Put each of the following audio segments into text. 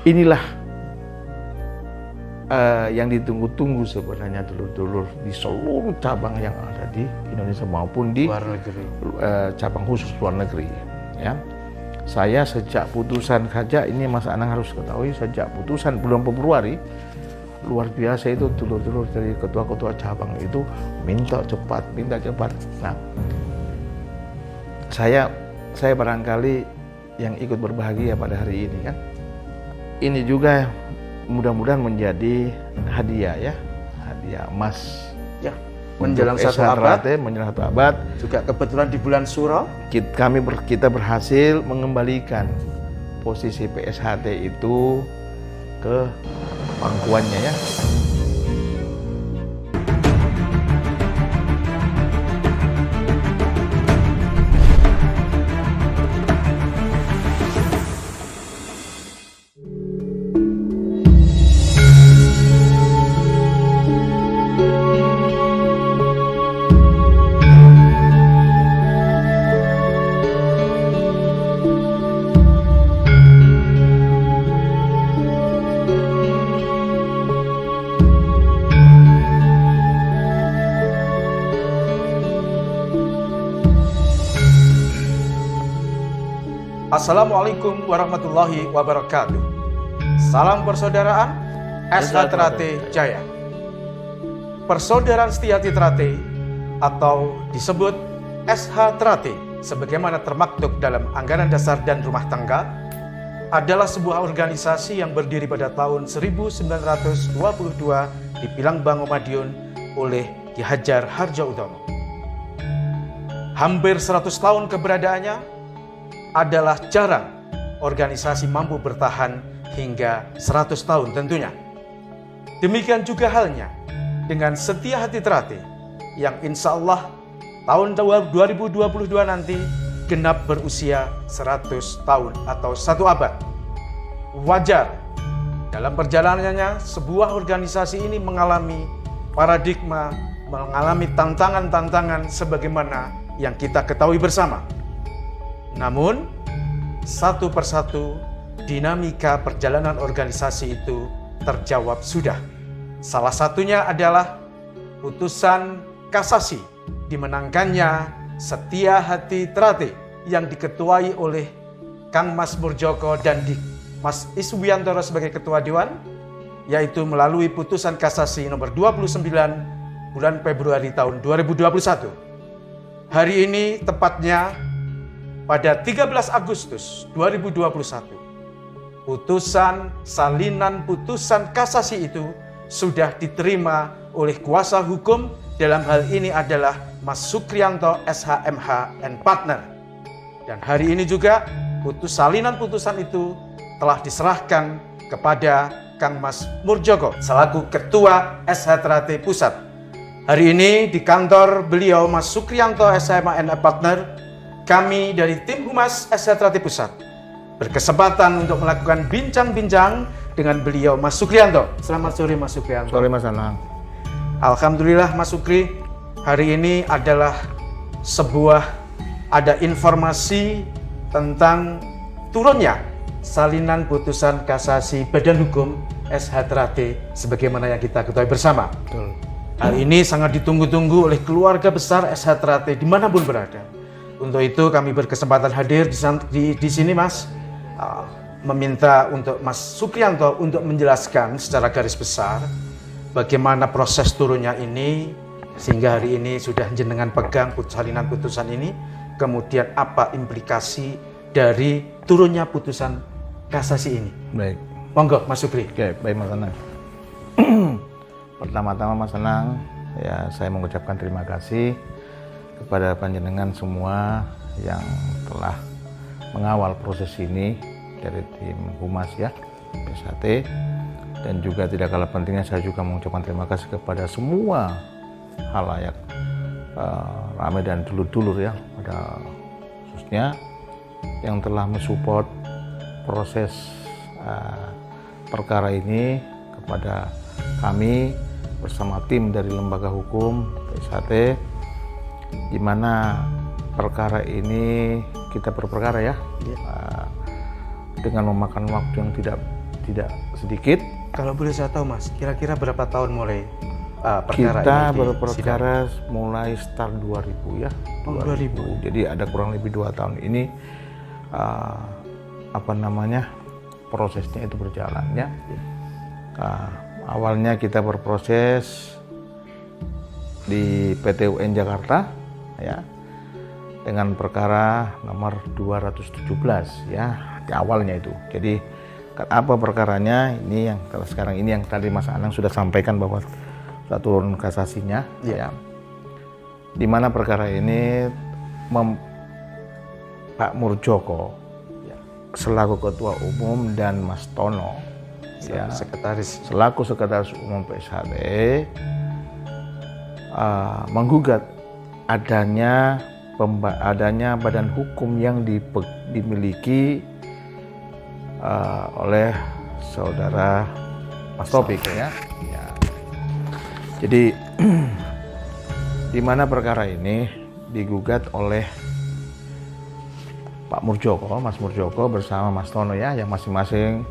inilah yang ditunggu-tunggu sebenarnya dulur-dulur di seluruh cabang yang ada di Indonesia maupun di luar negeri, cabang khusus luar negeri. Ya, saya sejak putusan saja, ini Mas Anang harus ketahui, sejak putusan bulan Februari luar biasa itu dulur-dulur dari ketua-ketua cabang itu minta cepat. Nah, saya barangkali yang ikut berbahagia pada hari ini kan. Ini juga mudah-mudahan menjadi hadiah ya, hadiah emas ya, menjelang satu abad. Juga kebetulan di bulan Suro kita berhasil mengembalikan posisi PSHT itu ke pangkuannya ya. Assalamualaikum warahmatullahi wabarakatuh. Salam persaudaraan, SH Trate Jaya. Persaudaraan Setiati Trate atau disebut SH Trate sebagaimana termaktub dalam Anggaran Dasar dan Rumah Tangga adalah sebuah organisasi yang berdiri pada tahun 1922 di Pilangbang Madiun oleh Ki Hajar Hardjoatmojo. Hampir 100 tahun keberadaannya adalah jarang organisasi mampu bertahan hingga 100 tahun tentunya. Demikian juga halnya dengan Setia Hati Trate yang insya Allah tahun 2022 nanti genap berusia 100 tahun atau 1 abad. Wajar dalam perjalanannya sebuah organisasi ini mengalami paradigma, mengalami tantangan-tantangan sebagaimana yang kita ketahui bersama. Namun, satu persatu dinamika perjalanan organisasi itu terjawab sudah. Salah satunya adalah putusan kasasi dimenangkannya Setia Hati Trate yang diketuai oleh Kang Mas Murjoko dan Mas Iswiantoro sebagai Ketua Dewan, yaitu melalui putusan kasasi nomor 29 bulan Februari tahun 2021. Hari ini tepatnya pada 13 Agustus 2021, putusan salinan putusan kasasi itu sudah diterima oleh kuasa hukum, dalam hal ini adalah Mas Sukriyanto SHMH and Partner. Dan hari ini juga salinan putusan itu telah diserahkan kepada Kang Mas Murjoko selaku Ketua SH Trate Pusat. Hari ini di kantor beliau Mas Sukriyanto SHMH and Partner, kami dari tim Humas SH Trate Pusat berkesempatan untuk melakukan bincang-bincang dengan beliau Mas Sukriyanto. Selamat sore Mas Sukriyanto. Sore Mas Anang. Alhamdulillah Mas Sukri, hari ini adalah ada informasi tentang turunnya salinan putusan kasasi Badan Hukum SH Trate sebagaimana yang kita ketahui bersama. Betul. Hal ini sangat ditunggu-tunggu oleh keluarga besar SH Trate dimanapun berada. Untuk itu kami berkesempatan hadir di sini Mas, meminta untuk Mas Sukriyanto untuk menjelaskan secara garis besar bagaimana proses turunnya ini, sehingga hari ini sudah jenengan pegang salinan putusan ini, kemudian apa implikasi dari turunnya putusan kasasi ini. Baik. Monggo Mas Sukri. Oke, baik Mas Anang. Pertama-tama Mas Anang, ya saya mengucapkan terima kasih kepada panjenengan semua yang telah mengawal proses ini dari tim Humas ya, PSHT, dan juga tidak kalah pentingnya saya juga mengucapkan terima kasih kepada semua halayak ramai dan dulur-dulur ya, pada khususnya yang telah mensupport proses perkara ini kepada kami bersama tim dari Lembaga Hukum PSHT, di mana perkara ini kita berperkara ya, dengan memakan waktu yang tidak tidak sedikit. Kalau boleh saya tahu Mas, kira-kira berapa tahun mulai perkara Kita ini berperkara mulai start 2000 ya. Oh, 2000. Jadi ada kurang lebih 2 tahun ini prosesnya itu berjalan ya. Awalnya kita berproses di PT UN Jakarta ya dengan perkara nomor 217 ya di awalnya itu. Jadi apa perkaranya ini yang sekarang ini yang tadi Mas Anang sudah sampaikan bahwa sudah turun kasasinya ya. Di mana perkara ini Pak Murdjoko ya, selaku Ketua Umum dan Mas Tono ya, selaku Sekretaris Umum PSHT menggugat adanya badan hukum yang dimiliki oleh saudara Mas Taufik ya. Jadi di mana perkara ini digugat oleh Pak Murdjoko, Mas Murdjoko bersama Mas Tono ya, yang masing-masing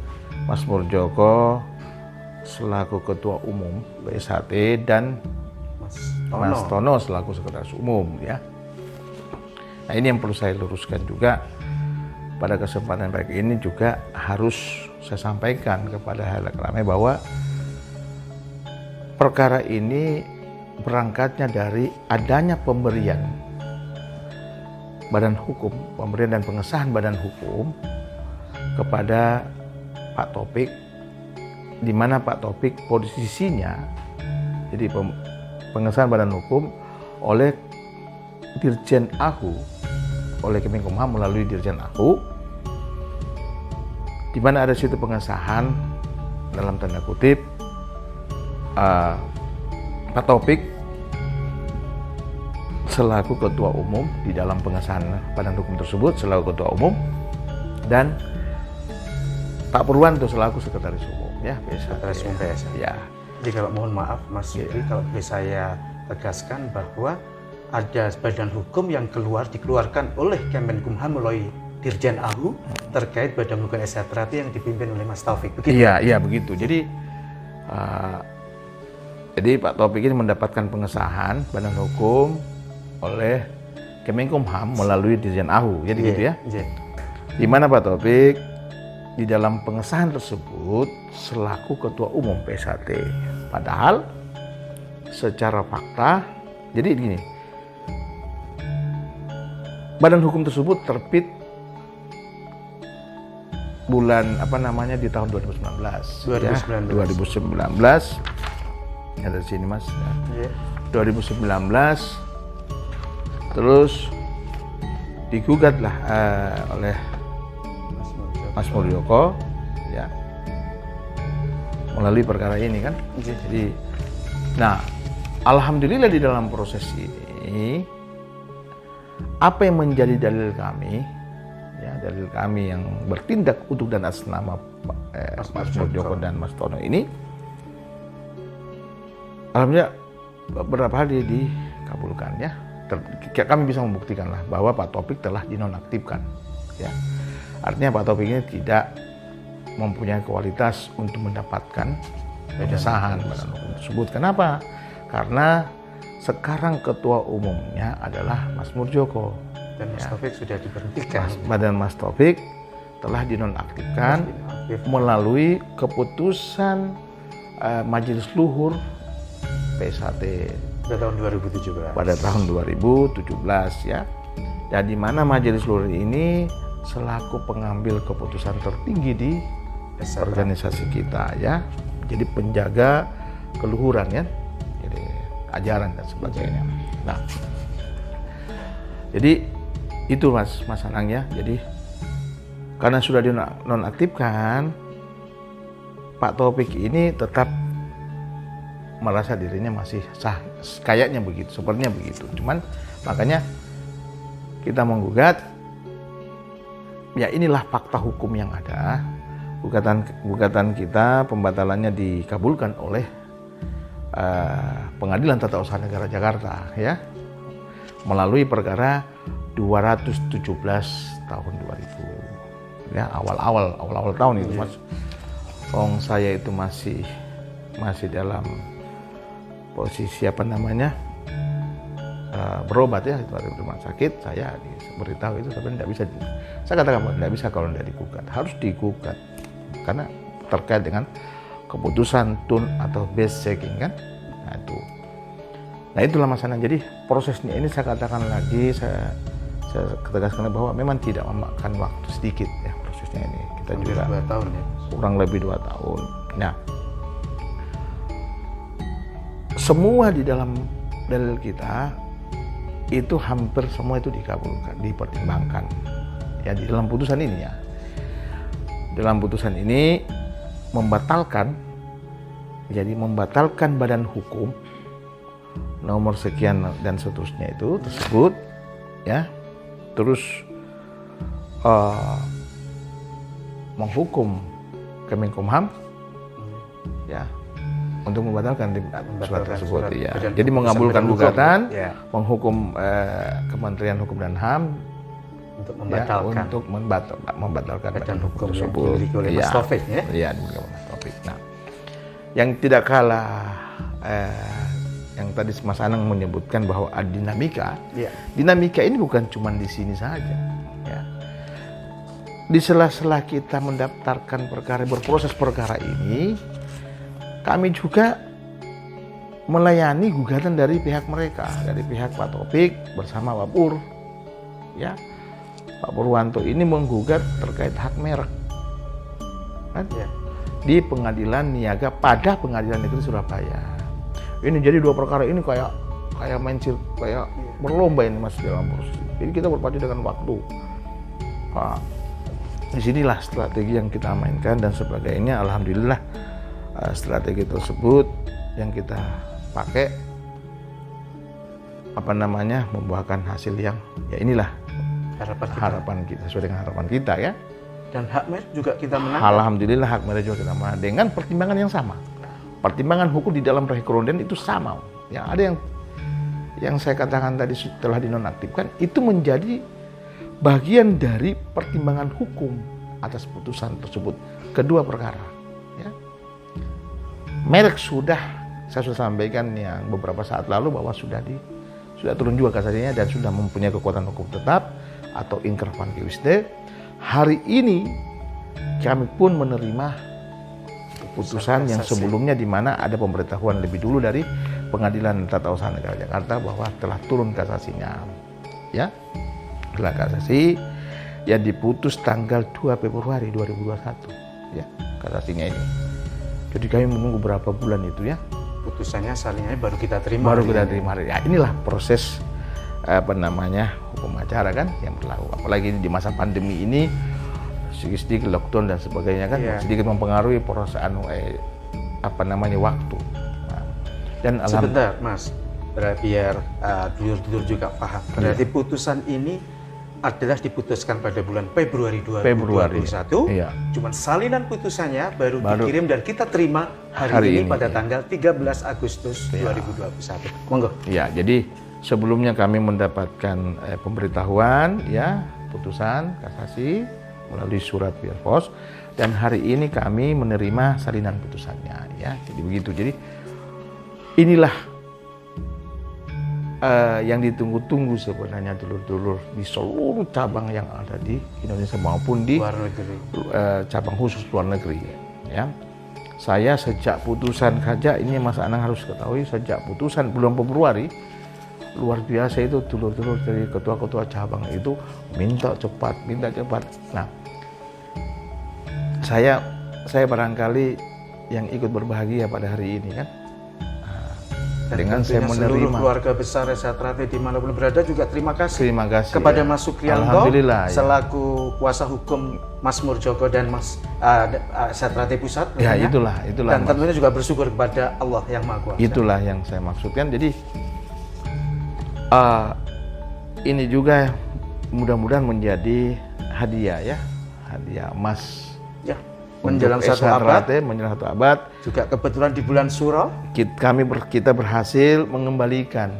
Mas Murdjoko selaku Ketua Umum PSHT dan Mas Tono selaku Sekretaris Umum ya. Nah ini yang perlu saya luruskan juga pada kesempatan baik ini juga harus saya sampaikan kepada halayak ramai bahwa perkara ini berangkatnya dari adanya pemberian dan pengesahan badan hukum kepada Pak Taufik, di mana Pak Taufik posisinya jadi pengesahan badan hukum oleh Dirjen AHU, oleh Kemenkumham melalui Dirjen AHU, di mana ada situ pengesahan dalam tanda kutip Pak Taufik selaku Ketua Umum di dalam pengesahan badan hukum tersebut selaku Ketua Umum dan Pak Purwanto selaku Sekretaris Umum ya, Sekretaris Umum PSHT. Ya. Jadi kalau mohon maaf Mas Yudi, kalau boleh saya tegaskan bahwa ada badan hukum yang dikeluarkan oleh Kemenkumham melalui Dirjen AHU terkait badan hukum SHT yang dipimpin oleh Mas Taufik. Begitu? Iya begitu. Jadi Pak Taufik ini mendapatkan pengesahan badan hukum oleh Kemenkumham melalui Dirjen AHU, jadi gitu ya. Di mana Pak Taufik di dalam pengesahan tersebut selaku Ketua Umum PSHT. Padahal secara fakta, jadi gini, badan hukum tersebut terbit bulan di tahun 2019. 2019. Ada di sini Mas. 2019 terus digugatlah oleh Mas Murdjoko ya melalui perkara ini kan. Jadi alhamdulillah di dalam proses ini apa yang menjadi dalil kami yang bertindak untuk dan atas nama Mas Murdjoko dan Mas Tono ini, alhamdulillah beberapa hal dikabulkan ya. Kami bisa membuktikan lah bahwa Pak Taufik telah dinonaktifkan ya. Artinya Pak Taufik ini tidak mempunyai kualitas untuk mendapatkan pengesahan badan hukum tersebut. Kenapa? Karena sekarang ketua umumnya adalah Mas Murdjoko dan Mas Taufik sudah diberhentikan. Badan Mas Taufik telah dinonaktifkan melalui keputusan Majelis Luhur PSHT pada tahun 2017 ya. Dan di mana Majelis Luhur ini selaku pengambil keputusan tertinggi di organisasi kita ya. Jadi penjaga keluhuran ya. Jadi ajaran dan sebagainya. Nah. Jadi itu Mas Anang ya. Jadi karena sudah dinonaktifkan, Pak Taufik ini tetap merasa dirinya masih sah, kayaknya begitu, sepertinya begitu. Cuman makanya kita menggugat, ya inilah fakta hukum yang ada. Gugatan kita pembatalannya dikabulkan oleh Pengadilan Tata Usaha Negara Jakarta ya, melalui perkara 217 tahun 2000 ya, awal tahun itu Mas. saya itu masih dalam posisi berobat ya, itu ada di rumah sakit. Saya beritahu itu sebenarnya tidak bisa. Saya katakan tidak bisa kalau tidak digugat, harus digugat karena terkait dengan keputusan tun atau base checking kan. Nah itulah masalah. Jadi prosesnya ini saya katakan lagi, saya tegaskan bahwa memang tidak memakan waktu sedikit ya prosesnya ini. Kita juga 2 tahun ya. Kurang lebih 2 tahun. Nah, semua di dalam dalil kita itu hampir semua itu dikabulkan, dipertimbangkan ya di dalam putusan ini ya. Dalam putusan ini membatalkan badan hukum nomor sekian dan seterusnya itu tersebut ya, terus menghukum Kemenkumham ya untuk membatalkan surat tersebut ya. Jadi mengabulkan gugatan, ya. Menghukum Kementerian Hukum dan HAM untuk membatalkan, ya, membatalkan badan hukum tersebut. Oleh Mas Taufik ya. Iya, Mas Taufik. Nah, yang tidak kalah yang tadi Mas Anang menyebutkan bahwa ada dinamika. Ya. Dinamika ini bukan cuma di sini saja. Ya. Di sela-sela kita mendaftarkan perkara, berproses perkara ini, kami juga melayani gugatan dari pihak mereka, dari pihak Pak Taufik bersama Pak Pur. Ya. Pak Purwanto ini menggugat terkait hak merek. Kan? Ya. Di Pengadilan Niaga pada Pengadilan Negeri Surabaya. Ini jadi 2 perkara ini kayak kayak berlomba ini Mas dalam proses. Jadi kita berpacu dengan waktu. Nah, disinilah strategi yang kita mainkan dan sebagainya. Alhamdulillah strategi tersebut yang kita pakai membuahkan hasil yang ya inilah harapan kita sesuai dengan harapan kita ya. Dan hak merek juga kita menang. Alhamdulillah hak merek juga kita menang dengan pertimbangan yang sama. Pertimbangan hukum di dalam rekonden itu sama. Ya, ada yang saya katakan tadi setelah dinonaktifkan itu menjadi bagian dari pertimbangan hukum atas putusan tersebut kedua perkara. Ya. Merek saya sudah sampaikan yang beberapa saat lalu bahwa sudah turun juga kasasinya dan sudah mempunyai kekuatan hukum tetap atau ingkrah pangewisde. Hari ini kami pun menerima putusan yang sebelumnya di mana ada pemberitahuan lebih dulu dari Pengadilan Tata Usaha Negara Jakarta bahwa telah turun kasasinya. Ya. Telah kasasi yang diputus tanggal 2 Februari 2021. Ya, kasasinya ini. Jadi kami menunggu berapa bulan itu ya. Putusannya salinnya baru kita terima. Ya, inilah proses hukum acara kan yang berlaku. Apalagi di masa pandemi ini sedikit lockdown dan sebagainya kan sedikit mempengaruhi proses waktu. Nah, dan sebentar Mas, biar dulur-dulur juga paham. Berarti putusan ini adalah diputuskan pada bulan Februari 2021. Iya. Cuman salinan putusannya baru dikirim dan kita terima hari ini pada tanggal 13 Agustus 2021. Monggo. Ya, jadi sebelumnya kami mendapatkan pemberitahuan ya putusan kasasi melalui surat via pos dan hari ini kami menerima salinan putusannya ya. Jadi begitu. Jadi inilah yang ditunggu-tunggu sebenarnya dulur-dulur di seluruh cabang yang ada di Indonesia maupun di luar negeri. Cabang khusus luar negeri ya. Saya sejak putusan saja ini Mas Anang harus ketahui, sejak putusan bulan Februari luar biasa itu dulur-dulur dari ketua-ketua cabang itu minta cepat. Nah, saya barangkali yang ikut berbahagia pada hari ini kan. Dan dengan saya menerima seluruh keluarga besar Sejahtera dimanapun berada juga terima kasih ya. kepada Mas Sukriyanto selaku kuasa hukum Mas Murjoko dan Mas Sejahtera Pusat. Ya itulah. Dan tentunya juga bersyukur kepada Allah yang Maha Kuasa. Itulah yang saya maksudkan. Jadi ini juga mudah-mudahan menjadi hadiah emas ya, menjelang satu abad. Juga kebetulan di bulan Suro kita berhasil mengembalikan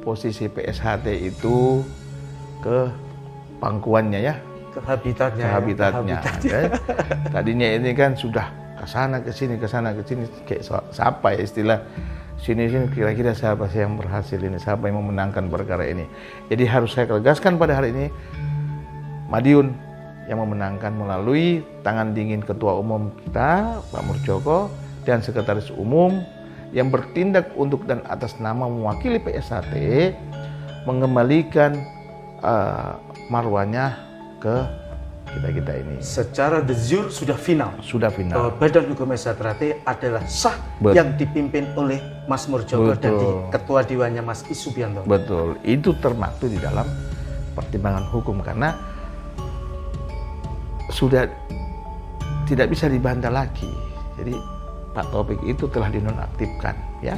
posisi PSHT itu ke pangkuannya ya, ke habitatnya. Ya. Tadinya ini kan sudah ke sini kayak siapa ya istilah sini kira-kira siapa sih yang berhasil ini, siapa yang memenangkan perkara ini. Jadi harus saya tegaskan pada hari ini, Madiun yang memenangkan melalui tangan dingin Ketua Umum kita, Pak Murjoko, dan Sekretaris Umum yang bertindak untuk dan atas nama mewakili PSHT mengembalikan marwahnya ke kita ini. Secara de jure sudah final. Sudah final. Bahwa Badan Hukum SHT adalah sah yang dipimpin oleh Mas Murjoko dan Ketua Dewannya Mas I Subianto. Betul. Itu termaktub di dalam pertimbangan hukum karena sudah tidak bisa dibantah lagi. Jadi Pak Taufik itu telah dinonaktifkan, ya.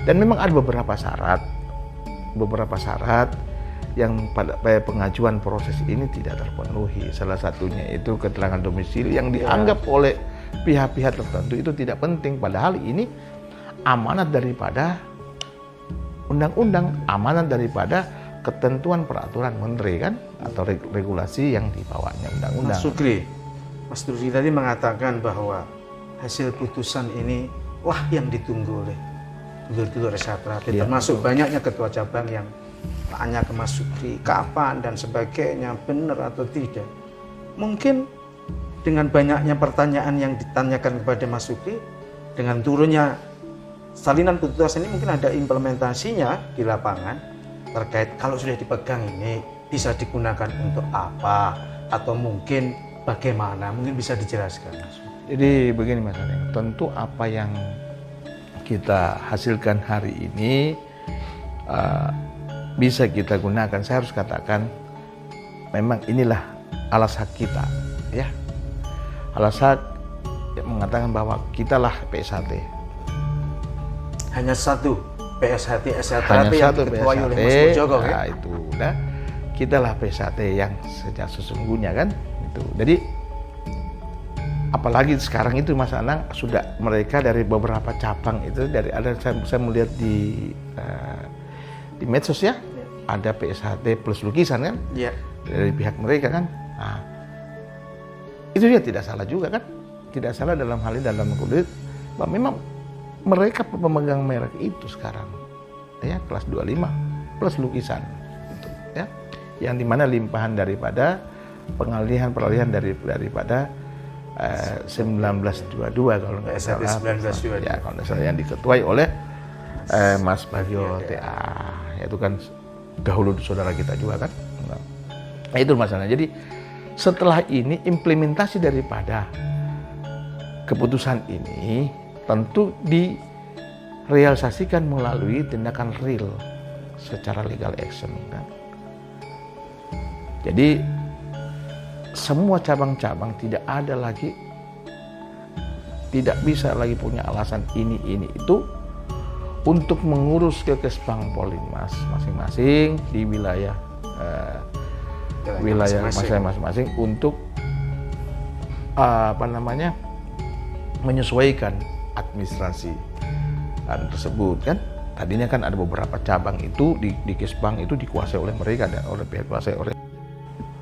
Dan memang ada beberapa syarat yang pada pengajuan proses ini tidak terpenuhi. Salah satunya itu keterangan domisili yang dianggap oleh pihak-pihak tertentu itu tidak penting. Padahal ini amanat daripada undang-undang, amanat daripada ketentuan peraturan menteri kan, atau regulasi yang dibawanya undang-undang. Mas Sugri, Mas Durdi tadi mengatakan bahwa hasil putusan ini wah yang ditunggu oleh dulur-dulur SHT, termasuk banyaknya ketua cabang yang tanya ke Mas Sugri kapan dan sebagainya, benar atau tidak. Mungkin dengan banyaknya pertanyaan yang ditanyakan kepada Mas Sugri, dengan turunnya salinan putusan ini mungkin ada implementasinya di lapangan terkait kalau sudah dipegang ini bisa digunakan untuk apa atau mungkin bagaimana, mungkin bisa dijelaskan Mas. Jadi begini Mas Aneng, tentu apa yang kita hasilkan hari ini bisa kita gunakan. Saya harus katakan memang inilah alas hak kita, ya. Alas hak yang mengatakan bahwa kitalah PSHT. Hanya satu PSHT yang diketuai oleh Mas Murjoko, nah, itu udah kitalah PSHT yang sejak sesungguhnya kan itu. Jadi apalagi sekarang itu Mas Anang sudah mereka dari beberapa cabang itu dari ada saya melihat di medsos ya, ada PSHT plus lukisan kan, ya, dari pihak mereka kan. Nah, itu dia tidak salah juga kan, tidak salah dalam hal ini dalam kode bahwa memang mereka pemegang merek itu sekarang ya kelas 25 plus lukisan itu ya, yang dimana limpahan daripada peralihan daripada 1922 kalau nggak salah, 1922 ya kalau nggak salah, yang diketuai oleh Mas Bagio TA, yaitu kan dahulu saudara kita juga kan. Nah, itu masalahnya. Jadi setelah ini implementasi daripada keputusan ini tentu direalisasikan melalui tindakan real secara legal action kan. Jadi semua cabang-cabang tidak bisa lagi punya alasan ini itu untuk mengurus ke Kesbang Polinmas masing-masing di wilayah masing-masing untuk menyesuaikan administrasi tersebut kan. Tadinya kan ada beberapa cabang itu di Kesbang itu dikuasai oleh mereka dan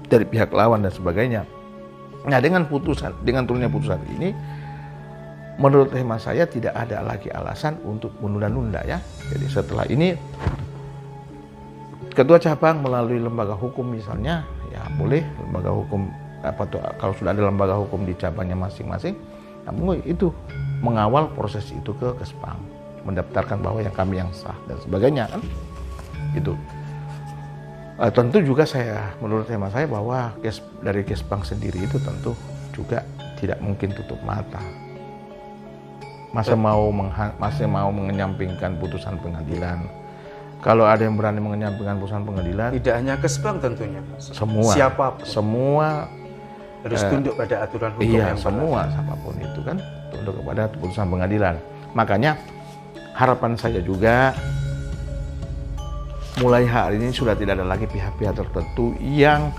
dari pihak lawan dan sebagainya. Nah, dengan turunnya putusan ini, menurut hemat saya tidak ada lagi alasan untuk menunda-nunda ya. Jadi setelah ini ketua cabang melalui lembaga hukum misalnya, ya boleh lembaga hukum kalau sudah ada lembaga hukum di cabangnya masing-masing, namun itu mengawal proses itu ke Kesbang, mendaftarkan bahwa yang kami yang sah dan sebagainya kan. Itu. Tentu juga menurut hemat saya bahwa dari Kesbang sendiri itu tentu juga tidak mungkin tutup mata. Masih mau menyampingkan putusan pengadilan. Kalau ada yang berani menyampingkan putusan pengadilan, tidak hanya Kesbang tentunya, semua, siapapun, semua harus tunduk pada aturan hukum yang semua siapapun itu kan tunduk kepada putusan pengadilan. Makanya harapan saya juga mulai hari ini sudah tidak ada lagi pihak-pihak tertentu yang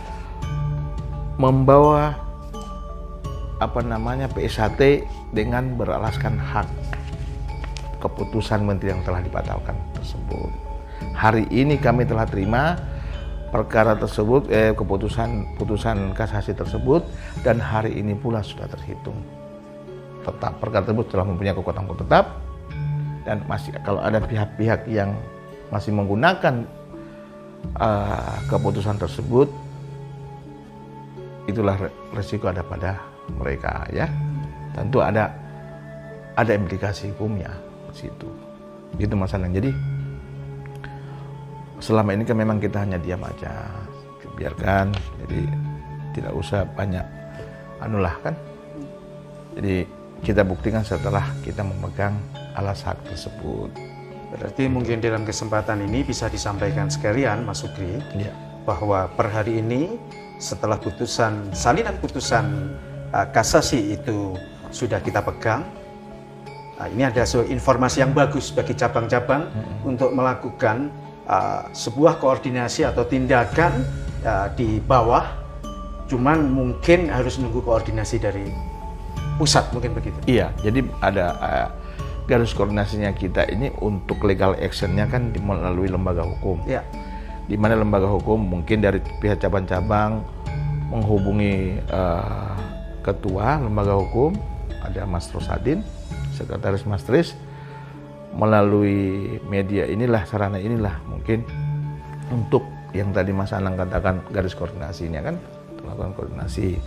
membawa PSHT dengan beralaskan hak keputusan menteri yang telah dibatalkan tersebut. Hari ini kami telah terima perkara tersebut, putusan kasasi tersebut, dan hari ini pula sudah terhitung. tetap, perkara tersebut telah mempunyai kekuatan hukum tetap, dan masih kalau ada pihak-pihak yang masih menggunakan keputusan tersebut, itulah resiko ada pada mereka ya. Tentu ada implikasi hukumnya di situ. Itu masalahnya. Jadi selama ini kan memang kita hanya diam aja, biarkan. Jadi tidak usah banyak anulah kan. Jadi kita buktikan setelah kita memegang alas hak tersebut. Berarti mungkin dalam kesempatan ini bisa disampaikan sekalian Mas Sukri, Ya. bahwa per hari ini setelah salinan putusan kasasi itu sudah kita pegang, ini ada informasi yang bagus bagi cabang-cabang untuk melakukan sebuah koordinasi atau tindakan di bawah, cuman mungkin harus nunggu koordinasi dari pusat, mungkin begitu. Iya, jadi ada garis koordinasinya kita ini untuk legal actionnya kan melalui lembaga hukum. Ya. Di mana lembaga hukum mungkin dari pihak cabang-cabang menghubungi ketua lembaga hukum, ada Mas Rosadin, sekretaris Mas Tris, melalui media inilah, sarana inilah mungkin untuk yang tadi Mas Anang katakan garis koordinasinya kan, melakukan koordinasi.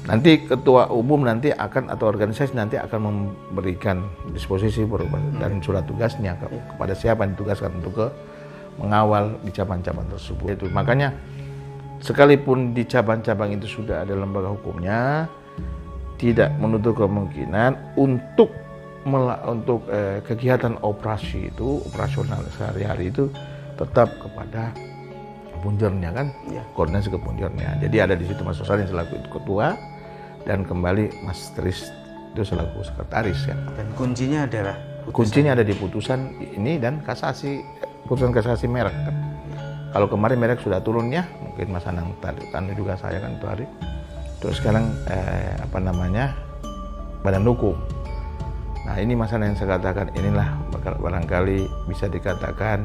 Nanti ketua umum nanti akan atau organisasi nanti akan memberikan disposisi dan surat tugasnya kepada siapa yang ditugaskan untuk mengawal di cabang-cabang tersebut. Itu makanya sekalipun di cabang-cabang itu sudah ada lembaga hukumnya, tidak menutup kemungkinan untuk kegiatan operasi itu, operasional sehari-hari itu tetap kepada punjernya kan, koordinasi ke punjernya. Jadi ada di situ Mas Rosalin selaku ketua dan kembali Mas Tris itu selaku sekretaris ya. Dan kuncinya adalah kuncinya ada di putusan ini dan kasasi, putusan kasasi merek kan. Kalau kemarin merek sudah turun ya, mungkin Mas Anang tadi juga saya kan itu hari. Terus sekarang badan hukum. Nah ini masalah yang saya katakan, inilah barangkali bisa dikatakan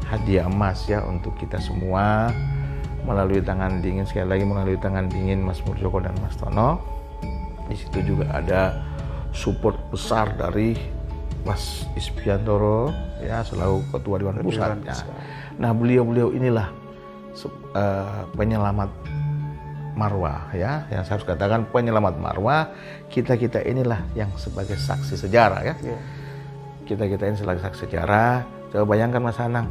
hadiah emas ya untuk kita semua, melalui tangan dingin, sekali lagi melalui tangan dingin Mas Murjoko dan Mas Tono. Di situ juga ada support besar dari Mas Isbiantoro ya, selaku ketua Dewan Pusat. Nah beliau inilah penyelamat marwah ya, yang saya harus katakan penyelamat marwah. Kita inilah yang sebagai saksi sejarah ya. Kita ini sebagai saksi sejarah. Coba bayangkan Mas Anang,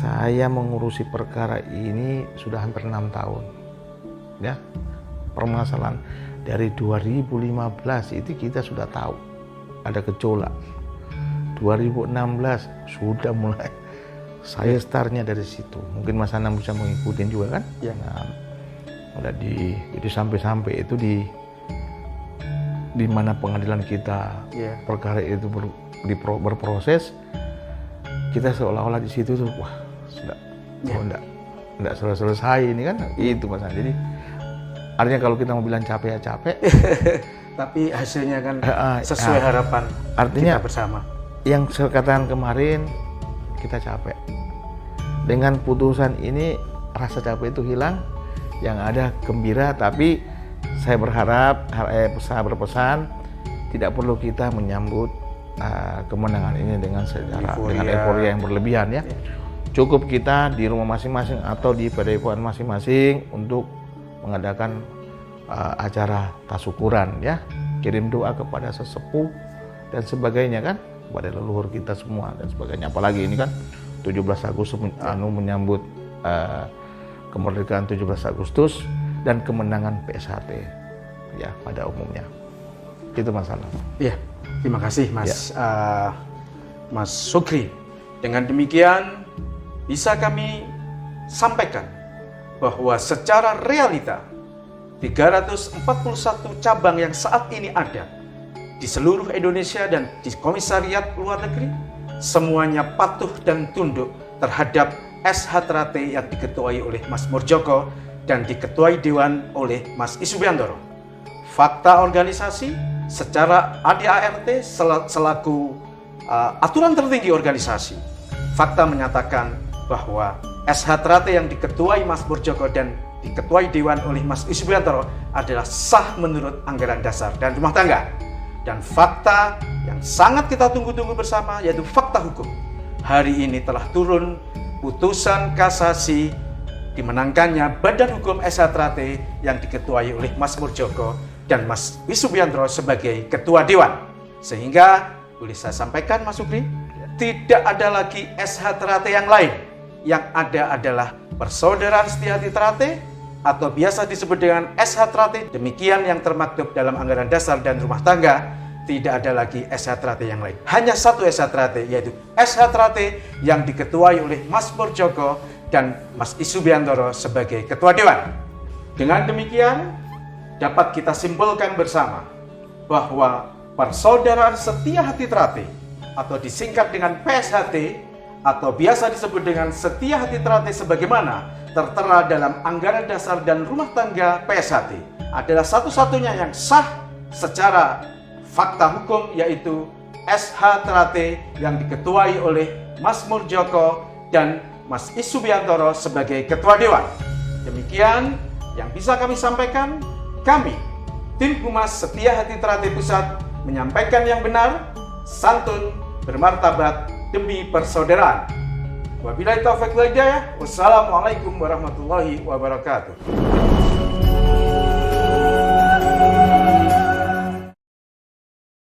saya mengurusi perkara ini sudah hampir 6 tahun ya. Permasalahan dari 2015 itu kita sudah tahu ada gejolak. 2016 sudah mulai, saya startnya dari situ. Mungkin Mas Anang bisa mengikuti juga kan? Ya. Nah, jadi sampai itu di mana pengadilan kita perkara itu berproses, kita seolah-olah di situ tuh wah sudah enggak selesai ini kan, itu Mas. Jadi artinya kalau kita mau bilang capek ya capek tapi hasilnya kan sesuai harapan artinya kita bersama. Yang saya katakan kemarin, kita capek dengan putusan ini, rasa capek itu hilang, yang ada gembira. Tapi saya berharap, saya berpesan tidak perlu kita menyambut kemenangan ini dengan euforia yang berlebihan ya. Cukup kita di rumah masing-masing atau di padepokan masing-masing untuk mengadakan acara tasyukuran ya, kirim doa kepada sesepuh dan sebagainya kan, kepada leluhur kita semua dan sebagainya. Apalagi ini kan 17 Agustus menyambut kemerdekaan 17 Agustus dan kemenangan PSHT ya pada umumnya. Itu masalah. Iya. Terima kasih Mas Mas Sukri. Dengan demikian bisa kami sampaikan bahwa secara realita 341 cabang yang saat ini ada di seluruh Indonesia dan di komisariat luar negeri semuanya patuh dan tunduk terhadap SH Trate yang diketuai oleh Mas Murjoko dan diketuai Dewan oleh Mas Isbiantoro. Fakta organisasi secara ADART selaku aturan tertinggi organisasi, fakta menyatakan bahwa SH Trate yang diketuai Mas Murjoko dan diketuai Dewan oleh Mas Isbiantoro adalah sah menurut anggaran dasar dan rumah tangga. Dan fakta yang sangat kita tunggu-tunggu bersama yaitu fakta hukum. Hari ini telah turun putusan kasasi dimenangkannya Badan Hukum SH Trate yang diketuai oleh Mas Murjoko dan Mas Wisubiantro sebagai Ketua Dewan. Sehingga boleh saya sampaikan Mas Sukri, tidak ada lagi SH Trate yang lain. Yang ada adalah Persaudaraan Setiahati Trate atau biasa disebut dengan SH Trate. Demikian yang termaktub dalam Anggaran Dasar dan Rumah Tangga. Tidak ada lagi SH Trate yang lain. Hanya satu SH Trate, yaitu SH Trate yang diketuai oleh Mas Murjoko dan Mas Isubiantoro sebagai Ketua Dewan. Dengan demikian, dapat kita simpulkan bersama bahwa Persaudaraan Setiahati Trate atau disingkat dengan PSHT atau biasa disebut dengan Setiahati Trate sebagaimana tertera dalam Anggaran Dasar dan Rumah Tangga PSHT adalah satu-satunya yang sah secara fakta hukum, yaitu SH Trate yang diketuai oleh Mas Murjoko dan Mas Isubiantoro sebagai Ketua Dewan. Demikian yang bisa kami sampaikan. Kami, tim Humas Setiahati Trate Pusat, menyampaikan yang benar, santun, bermartabat, demi persaudaraan. Wabillahi taufiq wal hidayah. Wassalamualaikum warahmatullahi wabarakatuh.